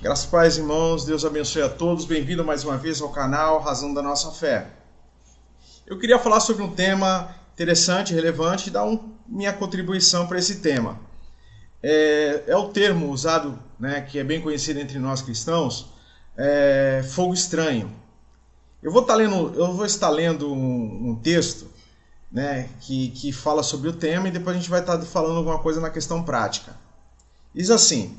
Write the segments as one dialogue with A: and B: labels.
A: Graças a paz, irmãos, Deus abençoe a todos, bem-vindo mais uma vez ao canal Razão da Nossa Fé. Eu queria falar sobre um tema interessante, relevante e dar minha contribuição para esse tema. É o termo usado, que é bem conhecido entre nós cristãos, fogo estranho. Eu vou estar lendo um texto que fala sobre o tema e depois a gente vai estar falando alguma coisa na questão prática. Diz assim,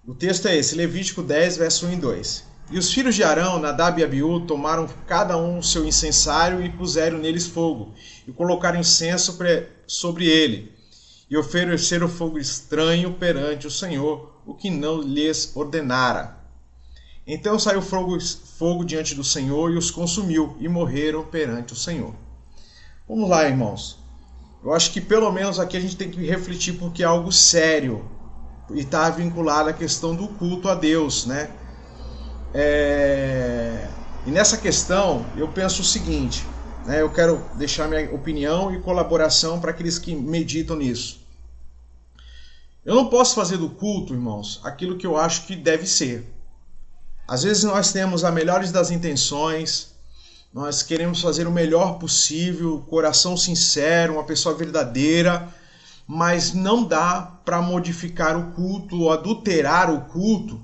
A: o texto é esse, Levítico 10, verso 1 e 2. E os filhos de Arão, Nadab e Abiú, tomaram cada um o seu incensário e puseram neles fogo, e colocaram incenso sobre ele, e ofereceram fogo estranho perante o Senhor, o que não lhes ordenara. Então saiu fogo diante do Senhor e os consumiu, e morreram perante o Senhor. Vamos lá, irmãos. Eu acho que pelo menos aqui a gente tem que refletir porque é algo sério. E está vinculado à questão do culto a Deus, E nessa questão eu penso o seguinte, eu quero deixar minha opinião e colaboração para aqueles que meditam nisso. Eu não posso fazer do culto, irmãos, aquilo que eu acho que deve ser. Às vezes nós temos a melhores das intenções, nós queremos fazer o melhor possível, coração sincero, uma pessoa verdadeira, mas não dá para modificar o culto ou adulterar o culto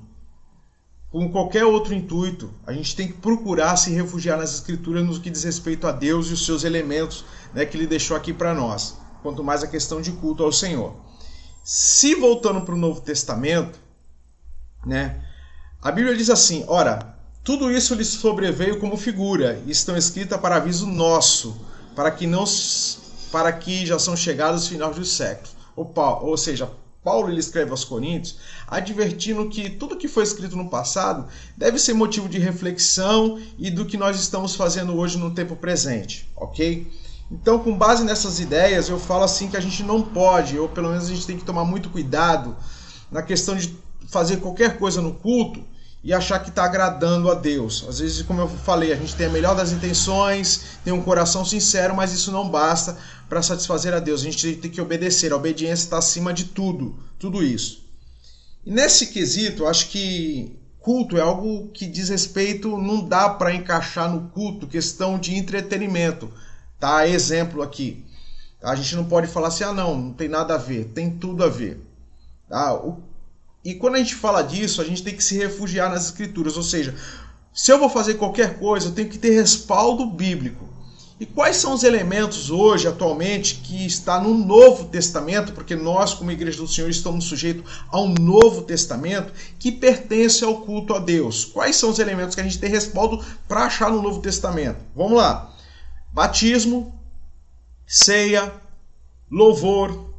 A: com qualquer outro intuito. A gente tem que procurar se refugiar nas Escrituras no que diz respeito a Deus e os seus elementos que Ele deixou aqui para nós, quanto mais a questão de culto ao Senhor. Se voltando para o Novo Testamento, a Bíblia diz assim, ora, tudo isso lhes sobreveio como figura, e estão escritas para aviso nosso, para que já são chegados os finais dos séculos. Ou seja, Paulo ele escreve aos Coríntios advertindo que tudo que foi escrito no passado deve ser motivo de reflexão e do que nós estamos fazendo hoje no tempo presente, ok? Então, com base nessas ideias, eu falo assim que a gente não pode, ou pelo menos a gente tem que tomar muito cuidado na questão de fazer qualquer coisa no culto e achar que está agradando a Deus. Às vezes, como eu falei, a gente tem a melhor das intenções, tem um coração sincero, mas isso não basta para satisfazer a Deus. A gente tem que obedecer, a obediência está acima de tudo isso. E nesse quesito, eu acho que culto é algo que diz respeito, não dá para encaixar no culto questão de entretenimento. Tá? Exemplo aqui. A gente não pode falar assim, não tem nada a ver, tem tudo a ver. Tá? E quando a gente fala disso, a gente tem que se refugiar nas Escrituras. Ou seja, se eu vou fazer qualquer coisa, eu tenho que ter respaldo bíblico. E quais são os elementos hoje, atualmente, que está no Novo Testamento, porque nós, como Igreja do Senhor, estamos sujeitos ao Novo Testamento, que pertence ao culto a Deus? Quais são os elementos que a gente tem respaldo para achar no Novo Testamento? Vamos lá. Batismo, ceia, louvor,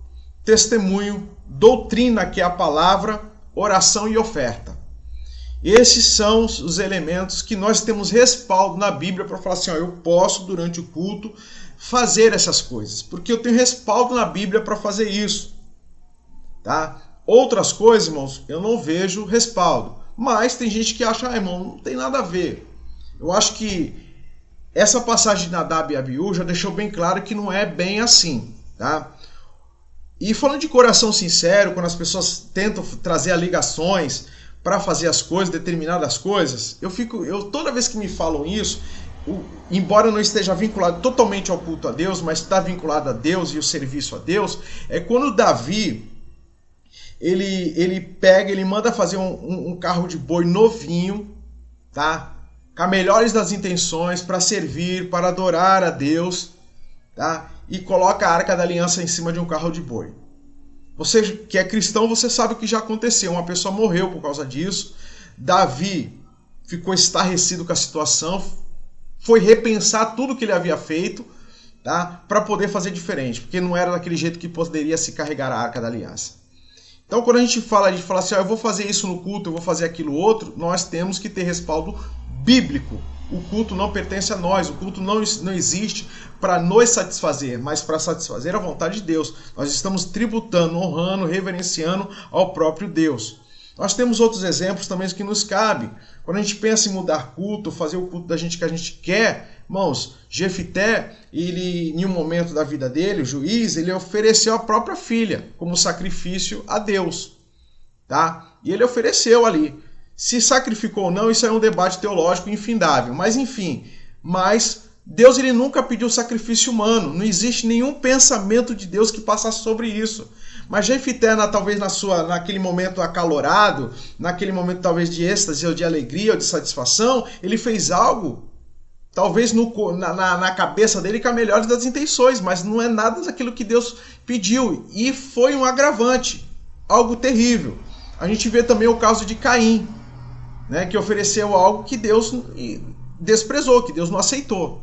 A: testemunho, doutrina, que é a palavra, oração e oferta. Esses são os elementos que nós temos respaldo na Bíblia para falar assim, eu posso durante o culto fazer essas coisas, porque eu tenho respaldo na Bíblia para fazer isso. Tá? Outras coisas, irmãos, eu não vejo respaldo, mas tem gente que acha, irmão, não tem nada a ver. Eu acho que essa passagem de Nadab e Abiú já deixou bem claro que não é bem assim, tá? E falando de coração sincero, quando as pessoas tentam trazer alegações para fazer as coisas, determinadas coisas, toda vez que me falam isso, embora não esteja vinculado totalmente ao culto a Deus, mas está vinculado a Deus e o serviço a Deus, é quando Davi, ele manda fazer um carro de boi novinho, tá? Com as melhores das intenções, para servir, para adorar a Deus, tá? E coloca a Arca da Aliança em cima de um carro de boi. Você que é cristão, você sabe o que já aconteceu. Uma pessoa morreu por causa disso. Davi ficou estarrecido com a situação, foi repensar tudo que ele havia feito, tá? Para poder fazer diferente, porque não era daquele jeito que poderia se carregar a Arca da Aliança. Então, quando a gente fala assim, eu vou fazer isso no culto, eu vou fazer aquilo outro, nós temos que ter respaldo bíblico. O culto não pertence a nós, o culto não existe para nos satisfazer, mas para satisfazer a vontade de Deus. Nós estamos tributando, honrando, reverenciando ao próprio Deus. Nós temos outros exemplos também que nos cabem. Quando a gente pensa em mudar culto, fazer o culto da gente que a gente quer, irmãos, Jefité, ele, em um momento da vida dele, o juiz, ele ofereceu a própria filha como sacrifício a Deus. Tá? E ele ofereceu ali. Se sacrificou ou não, isso é um debate teológico infindável. Mas enfim, Deus ele nunca pediu sacrifício humano. Não existe nenhum pensamento de Deus que passasse sobre isso. Mas Jefité, talvez naquele momento acalorado, naquele momento talvez de êxtase, ou de alegria, ou de satisfação, ele fez algo, talvez na cabeça dele, com a melhor das intenções, mas não é nada daquilo que Deus pediu. E foi um agravante, algo terrível. A gente vê também o caso de Caim, né, que ofereceu algo que Deus desprezou, que Deus não aceitou.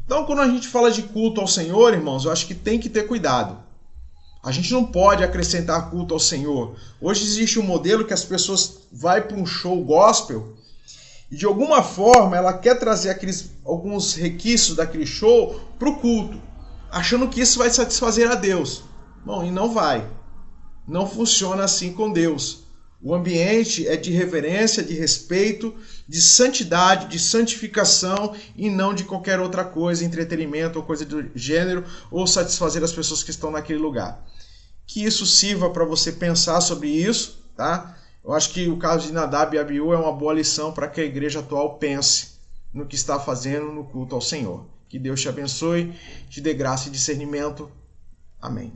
A: Então, quando a gente fala de culto ao Senhor, irmãos, eu acho que tem que ter cuidado. A gente não pode acrescentar culto ao Senhor. Hoje existe um modelo que as pessoas vão para um show gospel e de alguma forma ela quer trazer alguns requisitos daquele show para o culto, achando que isso vai satisfazer a Deus. Bom, e não vai. Não funciona assim com Deus. O ambiente é de reverência, de respeito, de santidade, de santificação e não de qualquer outra coisa, entretenimento ou coisa do gênero, ou satisfazer as pessoas que estão naquele lugar. Que isso sirva para você pensar sobre isso, tá? Eu acho que o caso de Nadab e Abiú é uma boa lição para que a igreja atual pense no que está fazendo no culto ao Senhor. Que Deus te abençoe, te dê graça e discernimento. Amém.